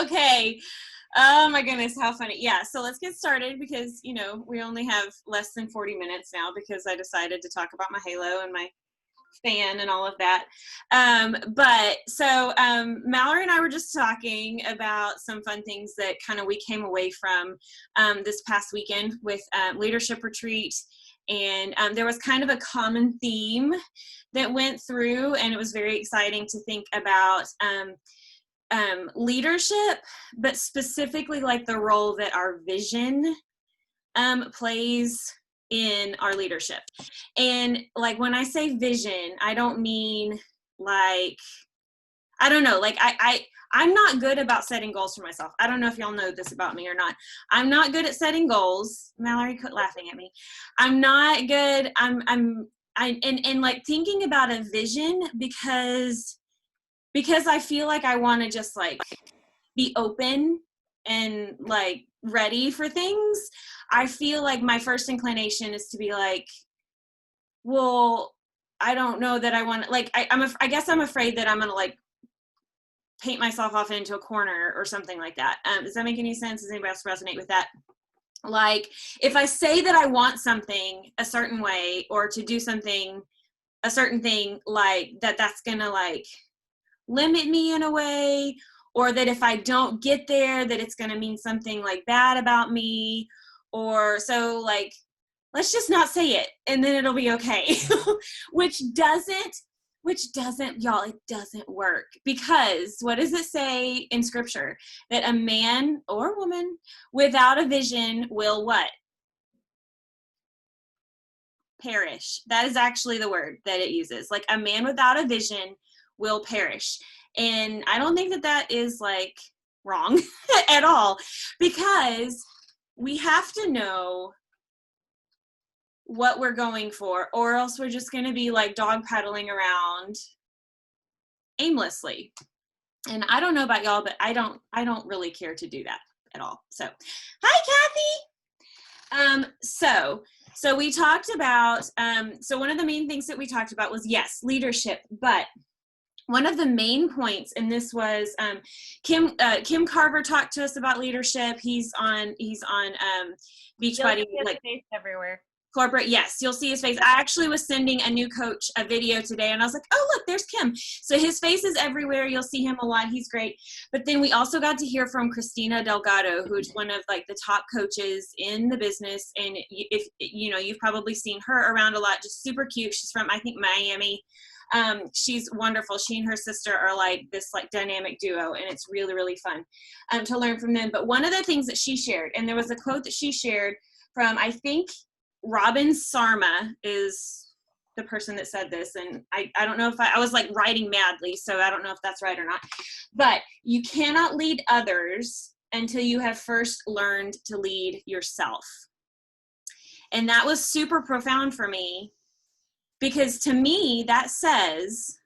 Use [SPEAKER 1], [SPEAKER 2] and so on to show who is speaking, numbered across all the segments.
[SPEAKER 1] Okay. Oh my goodness, how funny. Yeah, so let's get started because, we only have less than 40 minutes now because I decided to talk about my Halo and my fan and all of that. Mallory and I were just talking about some fun things that kind of we came away from this past weekend with leadership retreat. And there was kind of a common theme that went through, and it was very exciting to think about leadership, but specifically like the role that our vision plays in our leadership. And like when I say vision, I don't mean like, I don't know, like I'm not good about setting goals for myself. I don't know if y'all know this about me or not. I'm not good at setting goals. Mallory, quit laughing at me. I'm not good. And like thinking about a vision because I feel like I want to just like be open and like ready for things. I feel like my first inclination is to be like, well, I don't know that I want to, like, I guess I'm afraid that I'm going to like paint myself off into a corner or something like that. Does that make any sense? Does anybody else resonate with that? Like if I say that I want something a certain way or to do something, a certain thing, like that's going to like limit me in a way, or that if I don't get there that it's going to mean something like bad about me, or so like let's just not say it and then it'll be okay. which doesn't y'all, it doesn't work, because what does it say in scripture? That a man or woman without a vision will what? Perish. That is actually the word that it uses. Like a man without a vision will perish. And I don't think that is like wrong at all, because we have to know what we're going for, or else we're just going to be like dog paddling around aimlessly. And I don't know about y'all, but I don't really care to do that at all. So, hi Kathy. So we talked about, so one of the main things that we talked about was, yes, leadership, but one of the main points, and this was Kim Carver talked to us about leadership. He's on Beachbody, like
[SPEAKER 2] face everywhere.
[SPEAKER 1] Corporate. Yes, you'll see his face. I actually was sending a new coach a video today, and I was like, oh look, there's Kim. So his face is everywhere. You'll see him a lot. He's great. But then we also got to hear from Christina Delgado, who's one of like the top coaches in the business, and if you've probably seen her around a lot. Just super cute. She's from, I think, Miami. She's wonderful. She and her sister are like this like dynamic duo, and it's really, really fun to learn from them. But one of the things that she shared, and there was a quote that she shared from, I think, Robin Sarma is the person that said this, and I don't know if I was like writing madly, so I don't know if that's right or not, but you cannot lead others until you have first learned to lead yourself. And that was super profound for me, because to me that says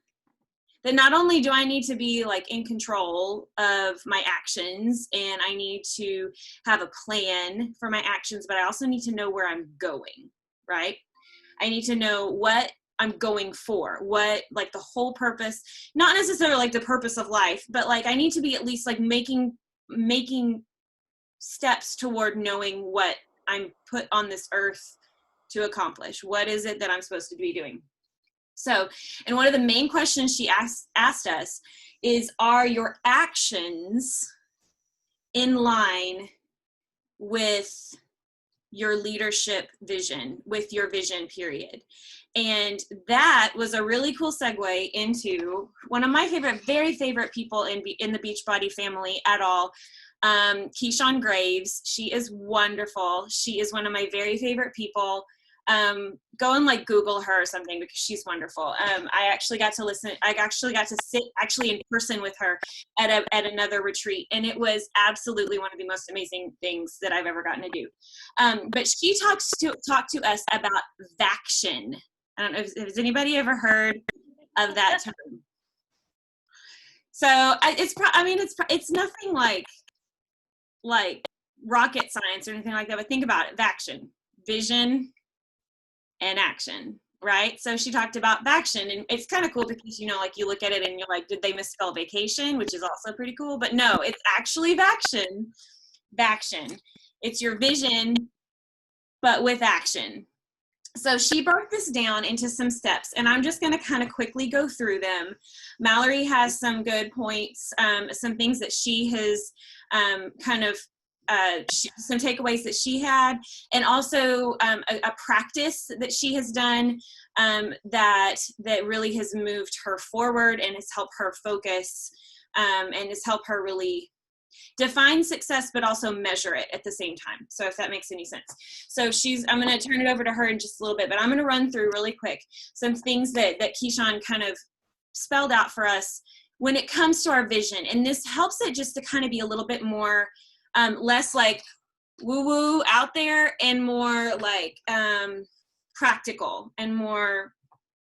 [SPEAKER 1] that not only do I need to be like in control of my actions, and I need to have a plan for my actions, but I also need to know where I'm going, right? I need to know what I'm going for, what like the whole purpose, not necessarily like the purpose of life, but like I need to be at least like making steps toward knowing what I'm put on this earth to accomplish. What is it that I'm supposed to be doing? So, and one of the main questions she asked us is, are your actions in line with your leadership vision, with your vision period? And that was a really cool segue into one of my very favorite people in the Beachbody family at all, Keyshawn Graves. She is wonderful. She is one of my very favorite people. Go and like Google her or something, because she's wonderful. I actually got to sit in person with her at another retreat, and it was absolutely one of the most amazing things that I've ever gotten to do. But she talked to us about Vaction. I don't know if has anybody ever heard of that term. So it's nothing like rocket science or anything like that, but think about it. Vaction, vision and action. right? So she talked about Vaction, and it's kind of cool because, you know, like you look at it and you're like, did they misspell vacation, which is also pretty cool, but no, it's actually Vaction. Vaction. It's your vision, but with action. So she broke this down into some steps, and I'm just going to kind of quickly go through them. Mallory has some good points, some things that she has some takeaways that she had, and also a practice that she has done that really has moved her forward and has helped her focus and has helped her really define success, but also measure it at the same time. So if that makes any sense. So I'm going to turn it over to her in just a little bit, but I'm going to run through really quick some things that Keyshawn kind of spelled out for us when it comes to our vision. And this helps it just to kind of be a little bit more, less like woo-woo out there and more like practical and more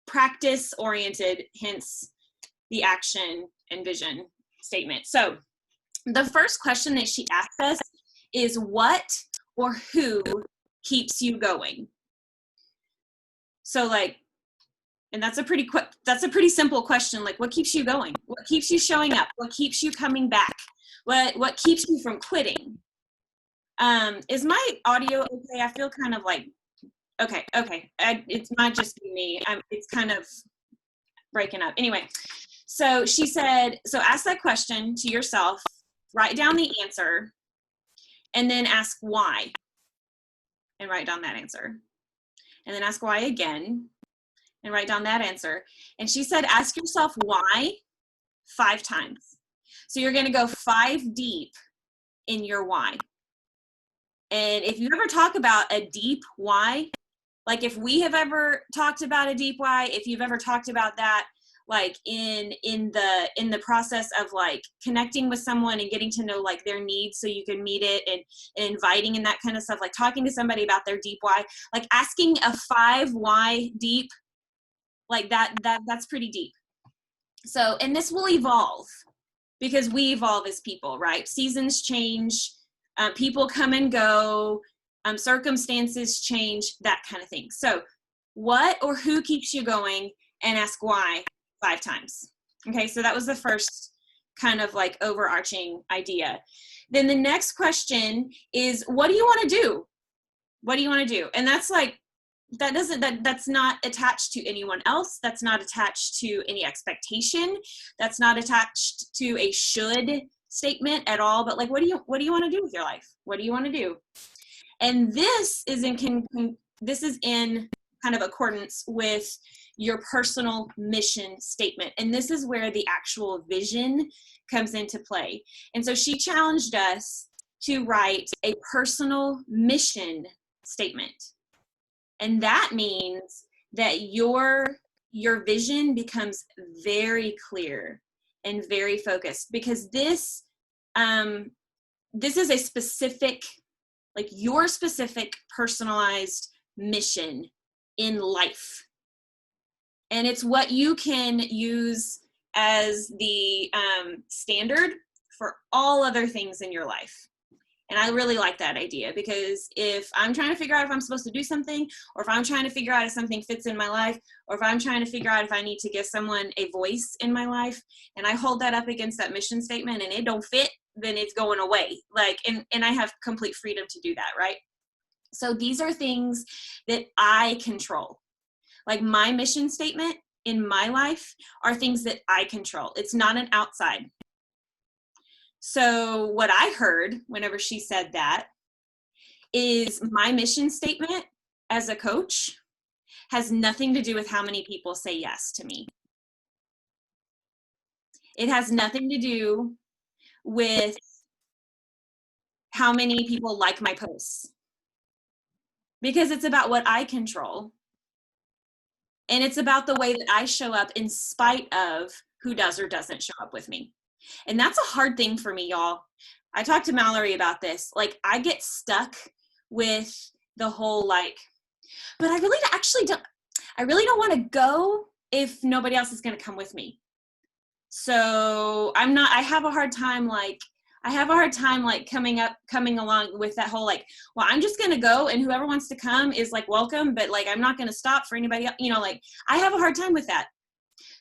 [SPEAKER 1] practice oriented, hence the action and vision statement. So the first question that she asked us is, what or who keeps you going? So like, and that's a pretty simple question. Like, what keeps you going? What keeps you showing up? What keeps you coming back? What keeps you from quitting? Is my audio okay? I feel kind of like, okay. It might just be me. It's kind of breaking up. Anyway, so she said, so ask that question to yourself. Write down the answer, and then ask why, and write down that answer. And then ask why again, and write down that answer. And she said, ask yourself why 5 times. So you're going to go 5 deep in your why. And if you ever talk about a deep why, like if we have ever talked about a deep why, if you've ever talked about that, like in the process of like connecting with someone and getting to know like their needs so you can meet it, and inviting and that kind of stuff, like talking to somebody about their deep why, like asking a 5 why deep, like that's pretty deep. So, and this will evolve because we evolve as people, right? Seasons change, people come and go, circumstances change, that kind of thing. So what or who keeps you going, and ask why 5 times. Okay, so that was the first kind of like overarching idea. Then the next question is, what do you want to do? What do you want to do? And that's like, that's not attached to anyone else. That's not attached to any expectation. That's not attached to a should statement at all. But like, what do you want to do with your life? What do you want to do? And this is in kind of accordance with your personal mission statement. And this is where the actual vision comes into play. And so she challenged us to write a personal mission statement. And that means that your vision becomes very clear and very focused, because this is a specific, like your specific personalized mission in life. And it's what you can use as the standard for all other things in your life. And I really like that idea, because if I'm trying to figure out if I'm supposed to do something, or if I'm trying to figure out if something fits in my life, or if I'm trying to figure out if I need to give someone a voice in my life, and I hold that up against that mission statement and it don't fit, then it's going away. Like, and I have complete freedom to do that, right? So these are things that I control. Like my mission statement in my life are things that I control. It's not an outside. So what I heard whenever she said that is, my mission statement as a coach has nothing to do with how many people say yes to me. It has nothing to do with how many people like my posts, because it's about what I control. And it's about the way that I show up in spite of who does or doesn't show up with me. And that's a hard thing for me, y'all. I talked to Mallory about this. Like, I get stuck with the whole like, but I really don't want to go if nobody else is going to come with me. So I have a hard time, like, I have a hard time like coming along with that whole like, well, I'm just going to go and whoever wants to come is like welcome, but like, I'm not going to stop for anybody else. You know, like I have a hard time with that.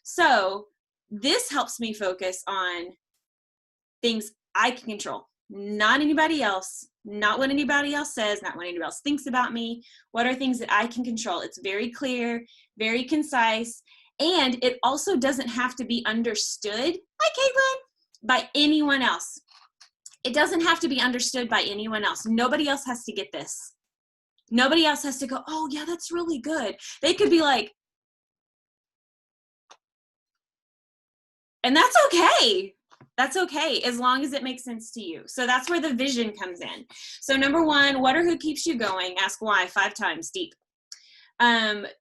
[SPEAKER 1] So this helps me focus on things I can control, not anybody else, not what anybody else says, not what anybody else thinks about me. What are things that I can control? It's very clear, very concise, and it also doesn't have to be understood, hi Caitlin, by anyone else. It doesn't have to be understood by anyone else. Nobody else has to get this. Nobody else has to go, oh yeah, that's really good. They could be like, and that's okay. That's okay, as long as it makes sense to you. So that's where the vision comes in. So number one, what or who keeps you going? Ask why 5 times deep.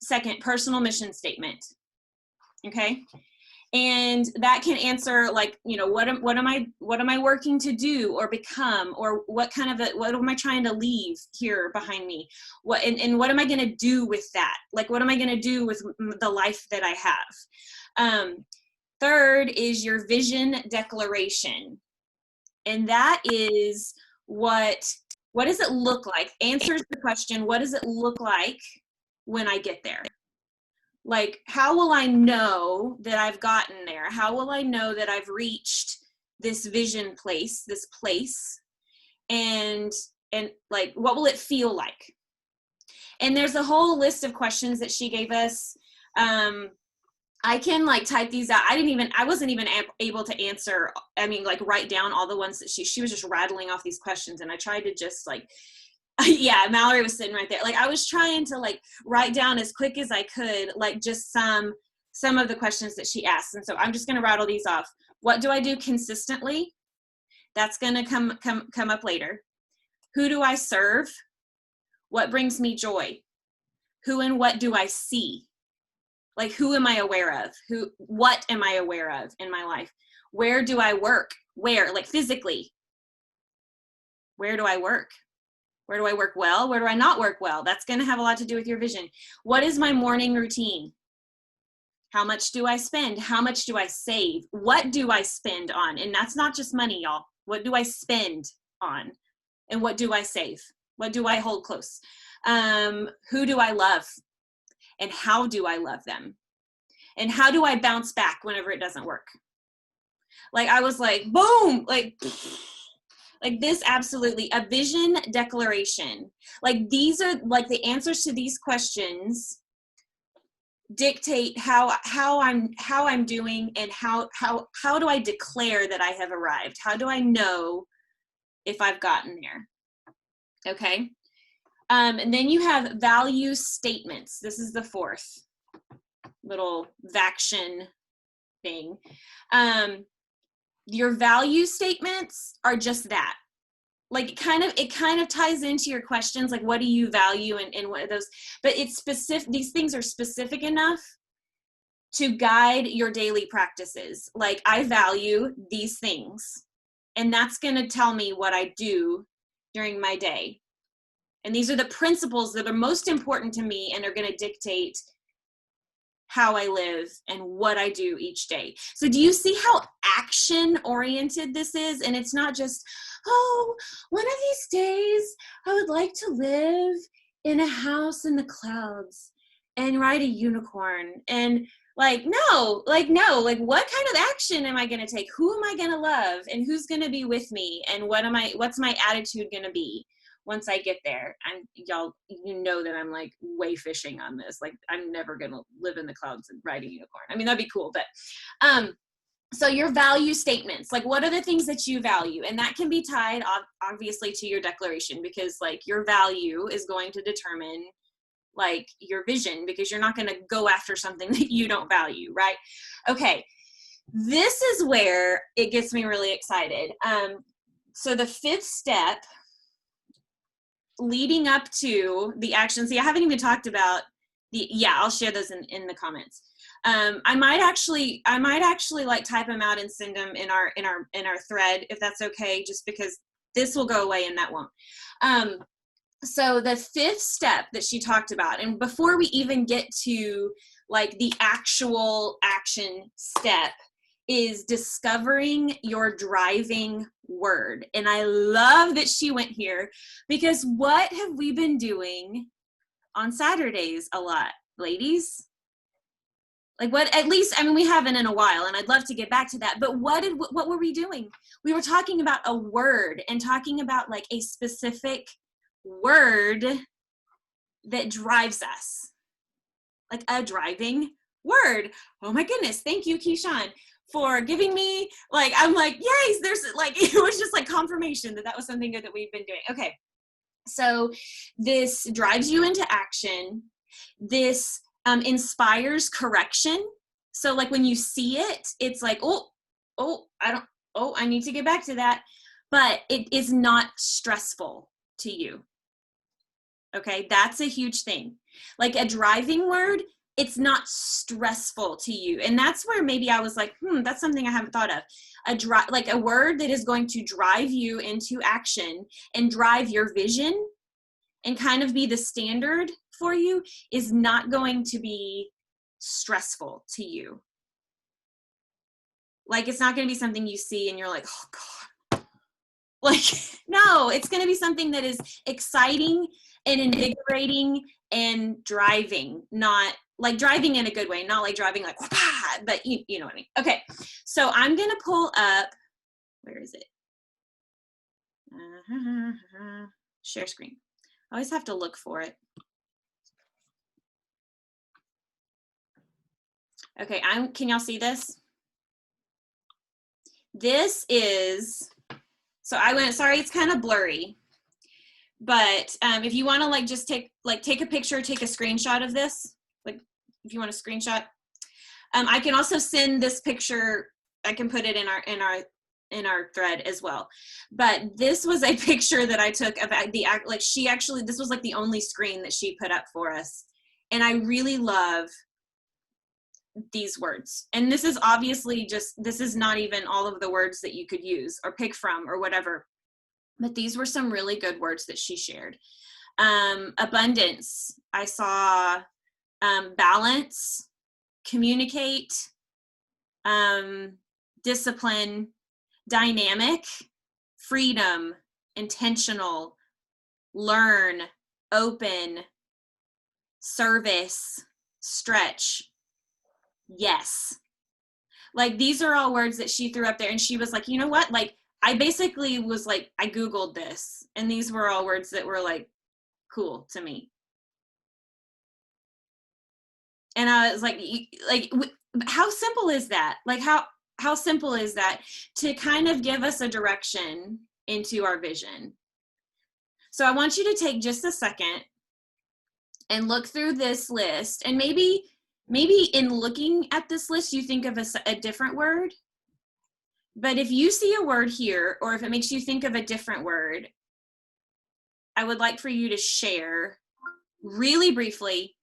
[SPEAKER 1] Second, personal mission statement. Okay. And that can answer like, you know, what am I working to do or become, or what am I trying to leave here behind me? And what am I going to do with that? Like, what am I going to do with the life that I have? Third is your vision declaration. And that is what does it look like? Answers the question, what does it look like when I get there? Like, how will I know that I've gotten there? How will I know that I've reached this vision place, this place? And like, what will it feel like? And there's a whole list of questions that she gave us. I can like type these out. I wasn't even able to answer, I mean, like write down all the ones that she was just rattling off these questions. And I tried to just like, yeah, Mallory was sitting right there. Like I was trying to like write down as quick as I could, like just some of the questions that she asked. And so I'm just going to rattle these off. What do I do consistently? That's going to come up later. Who do I serve? What brings me joy? Who and what do I see? Like, who am I aware of? What am I aware of in my life? Where do I work? Where, like physically? Where do I work? Where do I work well? Where do I not work well? That's going to have a lot to do with your vision. What is my morning routine? How much do I spend? How much do I save? What do I spend on? And that's not just money, y'all. What do I spend on? And what do I save? What do I hold close? Who do I love? And how do I love them? And how do I bounce back whenever it doesn't work? Like I was like, boom, like this, absolutely. A vision declaration. Like these are like the answers to these questions dictate how I'm doing, and how do I declare that I have arrived? How do I know if I've gotten there? Okay. And then you have value statements. This is the fourth little Vaction thing. Your value statements are just that. Like it kind of ties into your questions, like what do you value and what are those, but it's specific. These things are specific enough to guide your daily practices. Like I value these things, and that's going to tell me what I do during my day. And these are the principles that are most important to me and are going to dictate how I live and what I do each day. So do you see how action oriented this is? And it's not just, oh, one of these days I would like to live in a house in the clouds and ride a unicorn. And like, no, what kind of action am I going to take? Who am I going to love? And who's going to be with me? And what's my attitude going to be once I get there? And y'all, you know that I'm like way fishing on this. Like I'm never going to live in the clouds and ride a unicorn. I mean, that'd be cool. But, so your value statements, like what are the things that you value? And that can be tied obviously to your declaration, because like your value is going to determine like your vision, because you're not going to go after something that you don't value, right? Okay. This is where it gets me really excited. So the fifth step leading up to the action, see, I haven't even talked about I'll share those in the comments. I might actually like type them out and send them in our thread, if that's okay, just because this will go away and that won't. So the fifth step that she talked about, and before we even get to like the actual action step, is discovering your driving word. And I love that she went here, because what have we been doing on Saturdays a lot, ladies? Like, what, at least, I mean, we haven't in a while, and I'd love to get back to that, but what were we doing? We were talking about a word, and talking about like a specific word that drives us, like a driving word. Oh my goodness. Thank you, Keyshawn, for giving me, like, I'm like, yes, there's like, it was just like confirmation that was something good that we've been doing. Okay. So this drives you into action. This inspires correction. So like when you see it, it's like, I need to get back to that. But it is not stressful to you. Okay, that's a huge thing. Like a driving word, it's not stressful to you. And that's where maybe I was like, that's something I haven't thought of. Like a word that is going to drive you into action and drive your vision and kind of be the standard for you is not going to be stressful to you. Like, it's not going to be something you see and you're like, oh God. Like, no, it's going to be something that is exciting and invigorating and driving, not like driving in a good way, not like driving like, but you know what I mean? Okay. So I'm going to pull up, where is it? Share screen. I always have to look for it. Okay, can y'all see this? This is, so I went, sorry, it's kind of blurry, but if you want to like just take a picture, take a screenshot of this, like if you want a screenshot, I can also send this picture, I can put it in our thread as well. But this was a picture that I took of this was like the only screen that she put up for us. And I really love these words. And this is obviously this is not even all of the words that you could use or pick from or whatever. But these were some really good words that she shared. Abundance. I saw balance, communicate, discipline, dynamic, freedom, intentional, learn, open, service, stretch, yes. Like these are all words that she threw up there, and she was like, you know what? Like I basically was like, I Googled this, and these were all words that were like cool to me. And I was like how simple is that? Like how simple is that to kind of give us a direction into our vision? So I want you to take just a second and look through this list, and maybe in looking at this list, you think of a different word. But if you see a word here, or if it makes you think of a different word, I would like for you to share really briefly.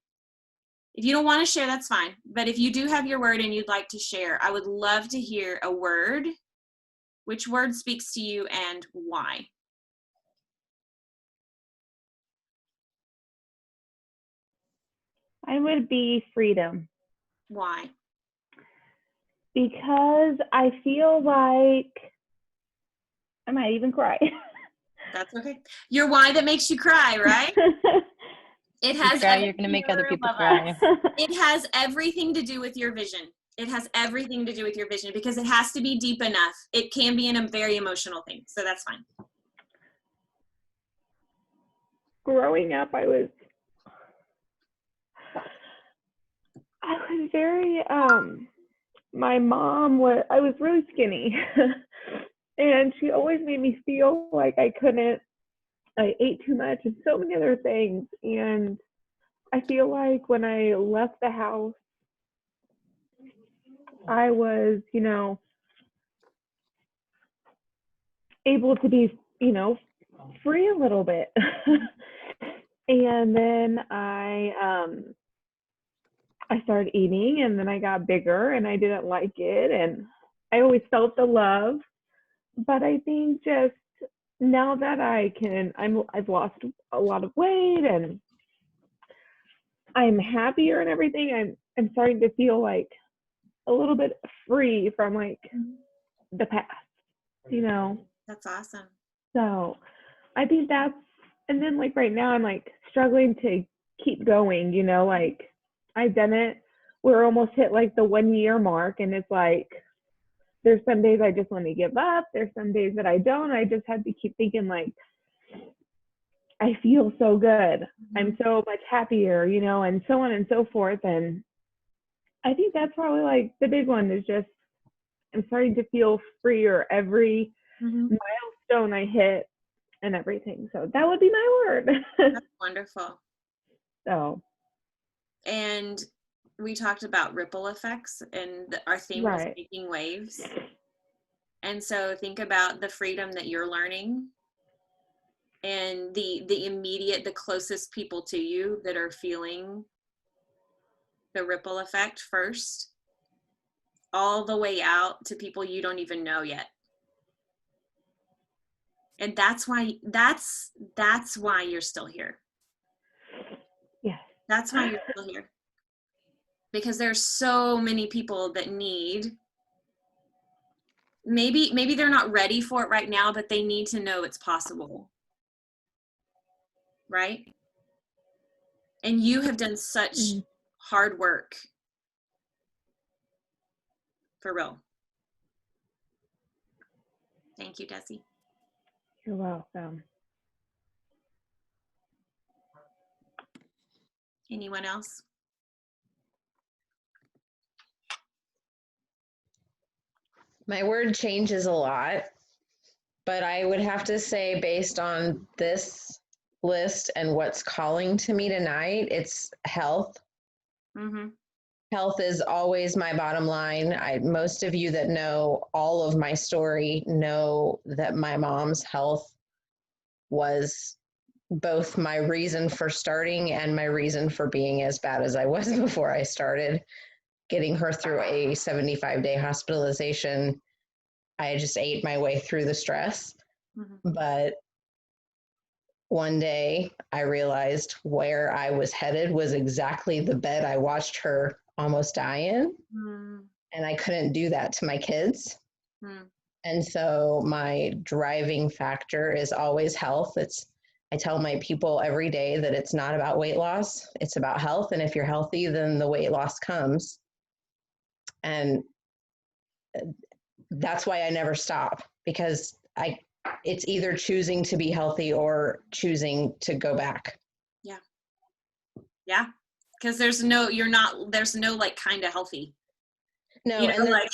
[SPEAKER 1] If you don't want to share, that's fine. But if you do have your word and you'd like to share, I would love to hear a word. Which word speaks to you and why?
[SPEAKER 2] I would be freedom.
[SPEAKER 1] Why?
[SPEAKER 2] Because I feel like I might even cry.
[SPEAKER 1] That's okay. Your why that makes you cry, right? It has
[SPEAKER 3] you're going to make other people cry.
[SPEAKER 1] It has everything to do with your vision. It has everything to do with your vision because it has to be deep enough. It can be a very emotional thing, so that's fine.
[SPEAKER 2] Growing up, I was very, my mom I was really skinny and she always made me feel like I ate too much and so many other things. And I feel like when I left the house, I was, able to be, free a little bit. And then I started eating, and then I got bigger and I didn't like it, and I always felt the love. But I think just now that I've lost a lot of weight and I'm happier and everything, I'm starting to feel like a little bit free from like the past,
[SPEAKER 1] That's awesome.
[SPEAKER 2] So I think that's, and then like right now I'm like struggling to keep going, you know, like I've done it. We're almost hit like the 1 year mark, and it's like there's some days I just want to give up. There's some days that I don't. I just have to keep thinking like I feel so good. I'm so much happier, you know, and so on and so forth. And I think that's probably like the big one is just I'm starting to feel freer every milestone I hit and everything. So that would be my word.
[SPEAKER 1] That's wonderful.
[SPEAKER 2] So.
[SPEAKER 1] And we talked about ripple effects, and our theme was
[SPEAKER 2] Right.
[SPEAKER 1] making waves. And so think about the freedom that you're learning and the immediate, the closest people to you that are feeling the ripple effect first, all the way out to people you don't even know yet. And that's why you're still here.
[SPEAKER 2] Yeah.
[SPEAKER 1] That's why you're still here. Because there's so many people that need, maybe they're not ready for it right now, but they need to know it's possible. Right? And you have done such hard work. For real. Thank you, Desi.
[SPEAKER 2] You're welcome.
[SPEAKER 1] Anyone else?
[SPEAKER 3] My word changes a lot, but I would have to say, based on this list and what's calling to me tonight, it's health. Health is always my bottom line. Most of you that know all of my story know that my mom's health was both my reason for starting and my reason for being as bad as I was before I started. Getting her through a 75-day hospitalization, I just ate my way through the stress. But one day I realized where I was headed was exactly the bed I watched her almost die in. And I couldn't do that to my kids. And so my driving factor is always health. I tell my people every day that it's not about weight loss, it's about health. And if you're healthy, then the weight loss comes. And that's why I never stop, because it's either choosing to be healthy or choosing to go back.
[SPEAKER 1] Yeah. Because there's no like kind of healthy.
[SPEAKER 3] No, and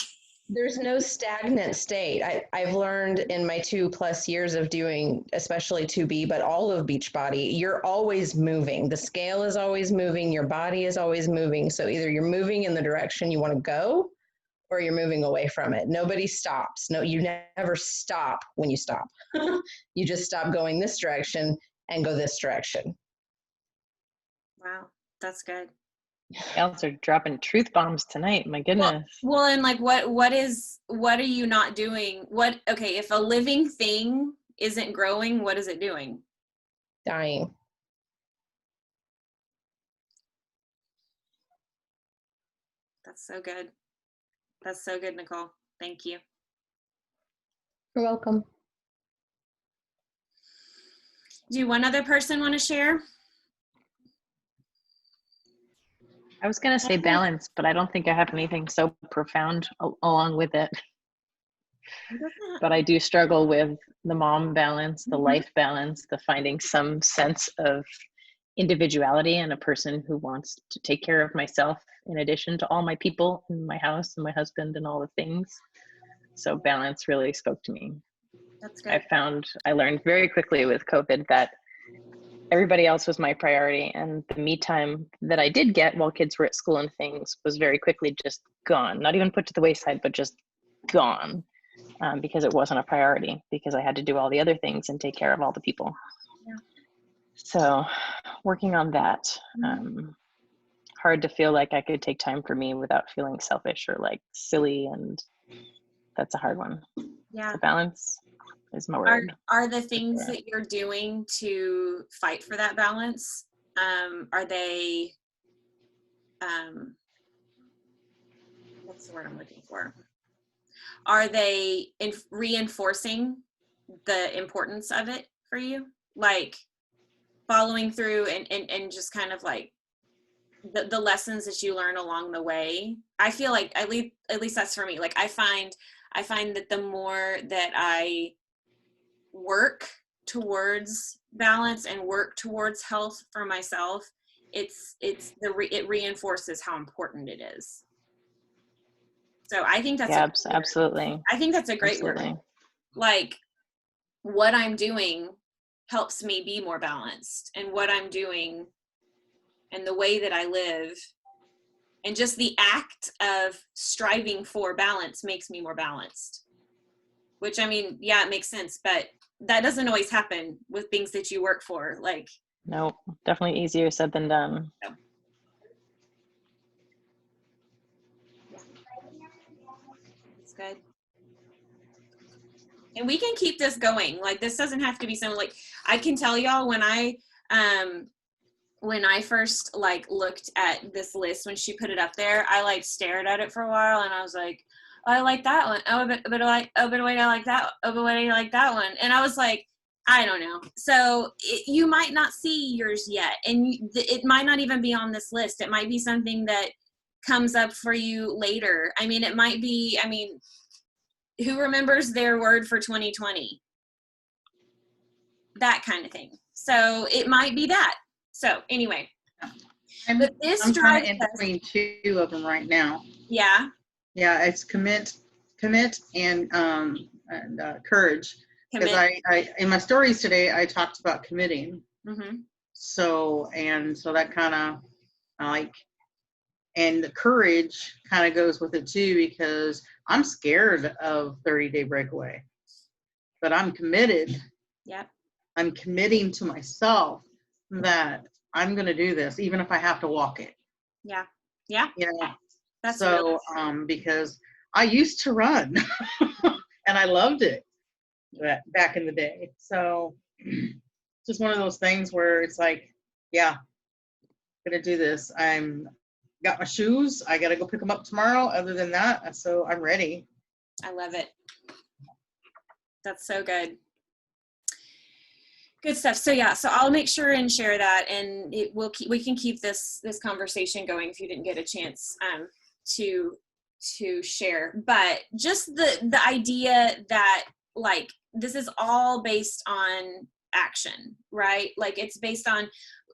[SPEAKER 3] there's no stagnant state. I've learned in my 2+ years of doing, especially 2B, but all of Beachbody, you're always moving. The scale is always moving. Your body is always moving. So either you're moving in the direction you want to go, or you're moving away from it. Nobody stops. No, you never stop when you stop. You just stop going this direction and go this direction.
[SPEAKER 1] Wow, that's good.
[SPEAKER 4] You guys are dropping truth bombs tonight. My goodness.
[SPEAKER 1] Well, and like what are you not doing? Okay, if a living thing isn't growing, what is it doing?
[SPEAKER 3] Dying.
[SPEAKER 1] That's so good. That's so good, Nicole. Thank you.
[SPEAKER 3] You're welcome.
[SPEAKER 1] Do one other person want to share?
[SPEAKER 4] I was going to say balance, but I don't think I have anything so profound along with it. But I do struggle with the mom balance, the life balance, the finding some sense of individuality and a person who wants to take care of myself in addition to all my people in my house and my husband and all the things. So balance really spoke to me.
[SPEAKER 1] That's good.
[SPEAKER 4] I learned very quickly with COVID that everybody else was my priority, and the me time that I did get while kids were at school and things was very quickly just gone. Not even put to the wayside, but just gone, because it wasn't a priority, because I had to do all the other things and take care of all the people.
[SPEAKER 1] Yeah.
[SPEAKER 4] So working on that. Hard to feel like I could take time for me without feeling selfish or like silly, and that's a hard one.
[SPEAKER 1] Yeah.
[SPEAKER 4] The balance is my word.
[SPEAKER 1] Are the things that you're doing to fight for that balance, are they, what's the word I'm looking for? Are they reinforcing the importance of it for you? Like following through and just kind of like the lessons that you learn along the way. I feel like at least that's for me. Like I find that the more that I work towards balance and work towards health for myself, it reinforces how important it is. So I think that's
[SPEAKER 4] Yeah, absolutely.
[SPEAKER 1] I think that's a great
[SPEAKER 4] Absolutely.
[SPEAKER 1] word. Like what I'm doing helps me be more balanced, and what I'm doing and the way that I live and just the act of striving for balance makes me more balanced. Which, I mean, yeah, it makes sense, but that doesn't always happen with things that you work for. Like,
[SPEAKER 4] Nope, definitely easier said than done.
[SPEAKER 1] so. It's good. And we can keep this going. Like, this doesn't have to be something like, I can tell y'all when I first like looked at this list, when she put it up there, I like stared at it for a while and I was like, oh, I like that one. Oh, but wait, I like that. Oh, but wait, I like that one. And I was like, I don't know. So you might not see yours yet. And it might not even be on this list. It might be something that comes up for you later. I mean, it might be, I mean, who remembers their word for 2020? That kind of thing. So it might be that. So anyway,
[SPEAKER 5] I'm kind of in between two of them right now.
[SPEAKER 1] Yeah.
[SPEAKER 5] Yeah, it's commit and courage. Because I in my stories today I talked about committing.
[SPEAKER 1] Mm-hmm.
[SPEAKER 5] So that kind of like, and the courage kind of goes with it too, because I'm scared of 30-day breakaway, but I'm committed.
[SPEAKER 1] Yep.
[SPEAKER 5] I'm committing to myself that I'm going to do this, even if I have to walk it.
[SPEAKER 1] Yeah. Yeah.
[SPEAKER 5] You know,
[SPEAKER 1] that's
[SPEAKER 5] so, because I used to run and I loved it back in the day. So just one of those things where it's like, yeah, I'm going to do this. I'm got my shoes. I got to go pick them up tomorrow. Other than that, so I'm ready.
[SPEAKER 1] I love it. That's so good. Good stuff. So yeah, so I'll make sure and share that, and we can keep this conversation going if you didn't get a chance to share. But just the idea that like this is all based on action, right? Like it's based on,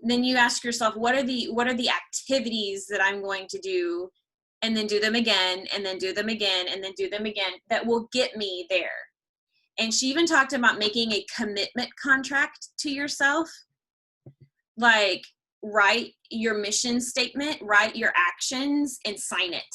[SPEAKER 1] then you ask yourself, what are the activities that I'm going to do, and then do them again, and then do them again, and then do them again, that will get me there. And she even talked about making a commitment contract to yourself. Like, write your mission statement, write your actions, and sign it.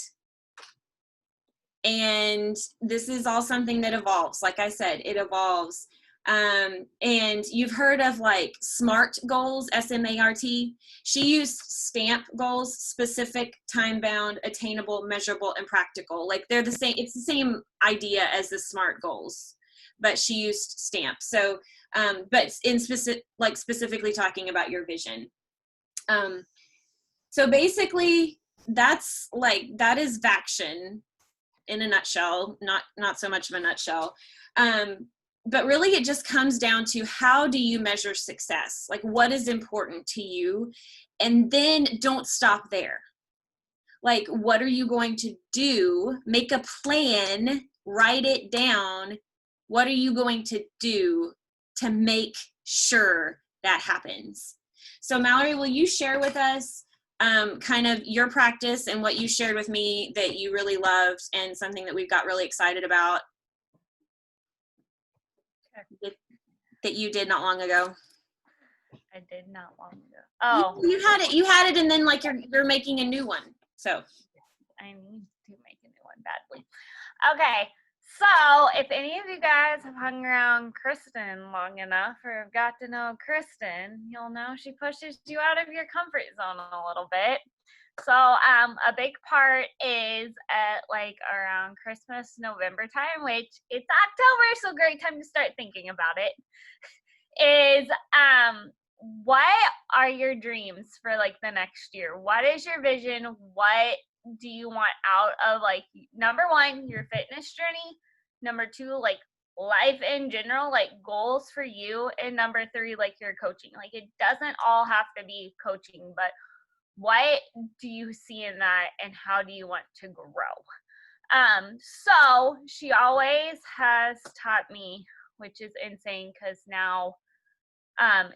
[SPEAKER 1] And this is all something that evolves. Like I said, it evolves. And you've heard of like SMART goals, SMART. She used STAMP goals: specific, time-bound, attainable, measurable, and practical. Like they're the same. It's the same idea as the SMART goals, but she used STAMP. So, but in specifically talking about your vision. So basically that is Vaction in a nutshell, not so much of a nutshell. But really it just comes down to, how do you measure success? Like, what is important to you? And then don't stop there. Like, what are you going to do? Make a plan, write it down. What are you going to do to make sure that happens? So Mallory, will you share with us kind of your practice and what you shared with me that you really loved, and something that we've got really excited about that you did not long ago?
[SPEAKER 6] I did not long ago. Oh,
[SPEAKER 1] you had it, and then like you're making a new one. So
[SPEAKER 6] I need to make a new one badly. Okay, so if any of you guys have hung around Kristen long enough, or have got to know Kristen, you'll know she pushes you out of your comfort zone a little bit. So a big part is at like around Christmas, November time, which it's October, so great time to start thinking about it, is what are your dreams for like the next year? What is your vision? What do you want out of, like, number one, your fitness journey? Number two, like, life in general, like goals for you. And number 3, like your coaching. Like it doesn't all have to be coaching, but what do you see in that and how do you want to grow? So she always has taught me, which is insane because now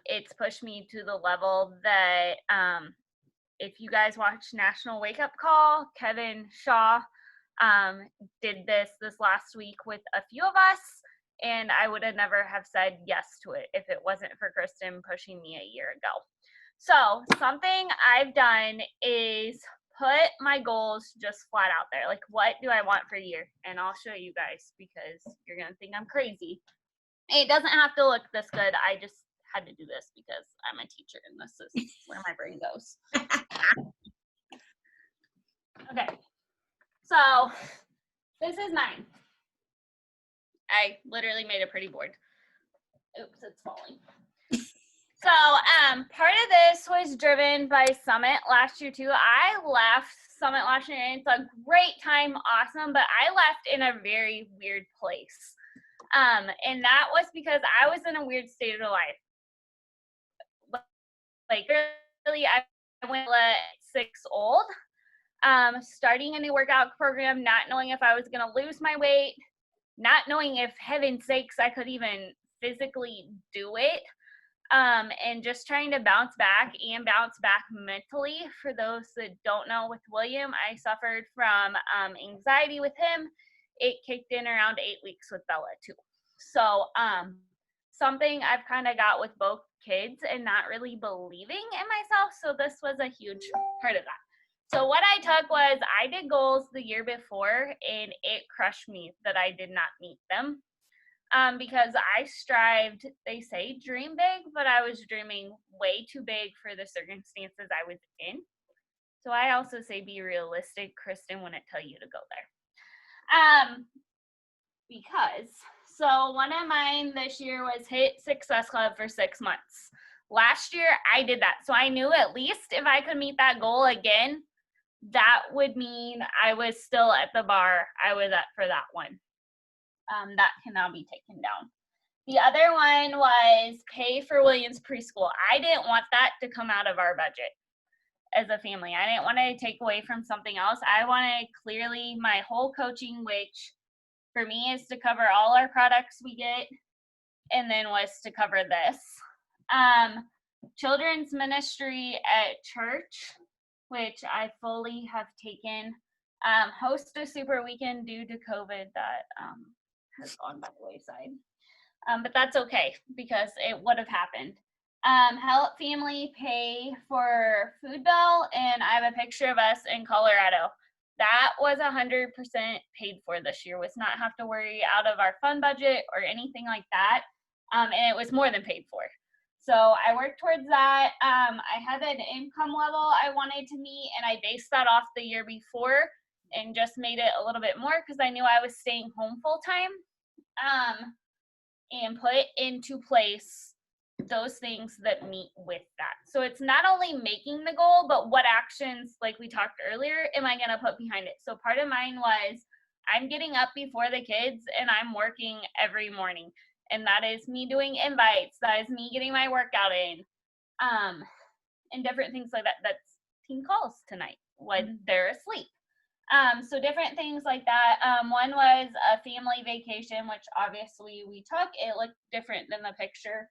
[SPEAKER 6] it's pushed me to the level that if you guys watch National Wake Up Call, Kevin Shaw did this last week with a few of us, and I would have never have said yes to it if it wasn't for Kristen pushing me a year ago. So something I've done is put my goals just flat out there. Like, what do I want for a year? And I'll show you guys because you're going to think I'm crazy. It doesn't have to look this good. I just had to do this because I'm a teacher and this is where my brain goes. Okay. So this is mine. I literally made a pretty board. Oops, it's falling. So part of this was driven by Summit last year too. I left Summit last year and it's a great time, awesome, but I left in a very weird place. And that was because I was in a weird state of life. Like really, I went at 6 old, starting a new workout program, not knowing if I was going to lose my weight, not knowing if, heaven's sakes, I could even physically do it. And just trying to bounce back mentally. For those that don't know, with William, I suffered from anxiety with him. It kicked in around 8 weeks with Bella too. So something I've kind of got with both kids and not really believing in myself. So this was a huge part of that. So what I took was I did goals the year before and it crushed me that I did not meet them. Because I strived, they say dream big, but I was dreaming way too big for the circumstances I was in. So I also say be realistic. Kristen wouldn't tell you to go there. So one of mine this year was hit Success Club for 6 months. Last year I did that. So I knew at least if I could meet that goal again, that would mean I was still at the bar I was at for that one. That can now be taken down. The other one was pay for Williams preschool. I didn't want that to come out of our budget as a family. I didn't want to take away from something else. I wanted clearly my whole coaching, which for me is to cover all our products we get, and then was to cover this. Children's ministry at church, which I fully have taken. Host a super weekend due to COVID that has gone by the wayside. But that's okay because it would have happened. Help family pay for food bill, and I have a picture of us in Colorado. That was 100% paid for this year. Was not have to worry out of our fund budget or anything like that. And it was more than paid for. So I worked towards that. I had an income level I wanted to meet, and I based that off the year before and just made it a little bit more because I knew I was staying home full time. And put into place those things that meet with that. So it's not only making the goal, but what actions, like we talked earlier, am I going to put behind it? So part of mine was I'm getting up before the kids and I'm working every morning. And that is me doing invites. That is me getting my workout in. And different things like that. That's team calls tonight when they're asleep. So different things like that. One was a family vacation, which obviously we took. It looked different than the picture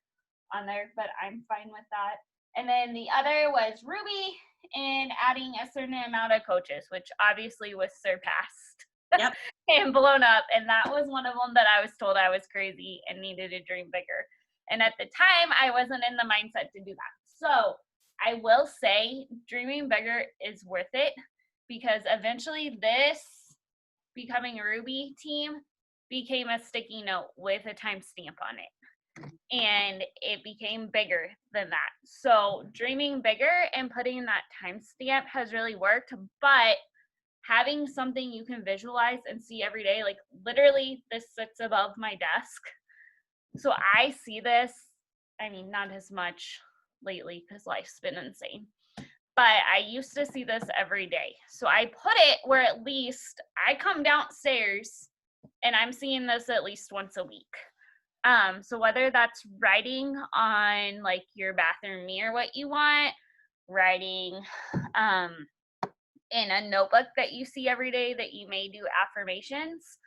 [SPEAKER 6] on there, but I'm fine with that. And then the other was Ruby and adding a certain amount of coaches, which obviously was surpassed and blown up. And that was one of them that I was told I was crazy and needed to dream bigger. And at the time, I wasn't in the mindset to do that. So I will say dreaming bigger is worth it. Because eventually this becoming a Ruby team became a sticky note with a timestamp on it. And it became bigger than that. So dreaming bigger and putting that timestamp has really worked. But having something you can visualize and see every day, like literally this sits above my desk. So I see this, I mean, not as much lately because life's been insane. But I used to see this every day. So I put it where at least I come downstairs And I'm seeing this at least once a week. So whether that's writing on like your bathroom mirror what you want, writing in a notebook that you see every day that you may do affirmations,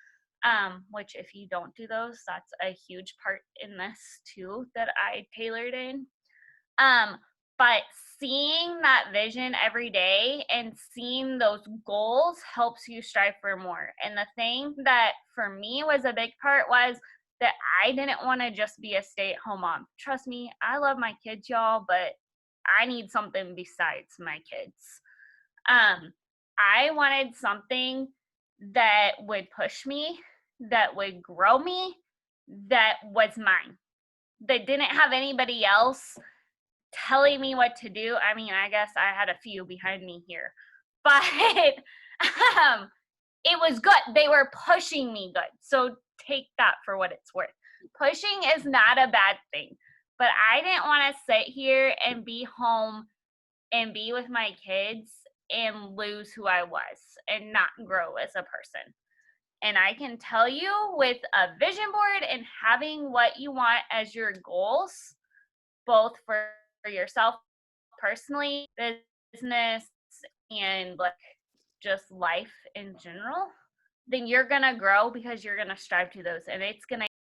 [SPEAKER 6] which if you don't do those, that's a huge part in this too that I tailored in. But seeing that vision every day and seeing those goals helps you strive for more. And the thing that for me was a big part was that I didn't want to just be a stay-at-home mom. Trust me, I love my kids, y'all, but I need something besides my kids. I wanted something that would push me, that would grow me, that was mine, that didn't have anybody else telling me what to do. I mean, I guess I had a few behind me here, but it was good. They were pushing me good. So take that for what it's worth. Pushing is not a bad thing, but I didn't want to sit here and be home and be with my kids and lose who I was and not grow as a person. And I can tell you with a vision board and having what you want as your goals, both for yourself personally, business, and like just life in general, then you're gonna grow because you're gonna strive to those, and it's gonna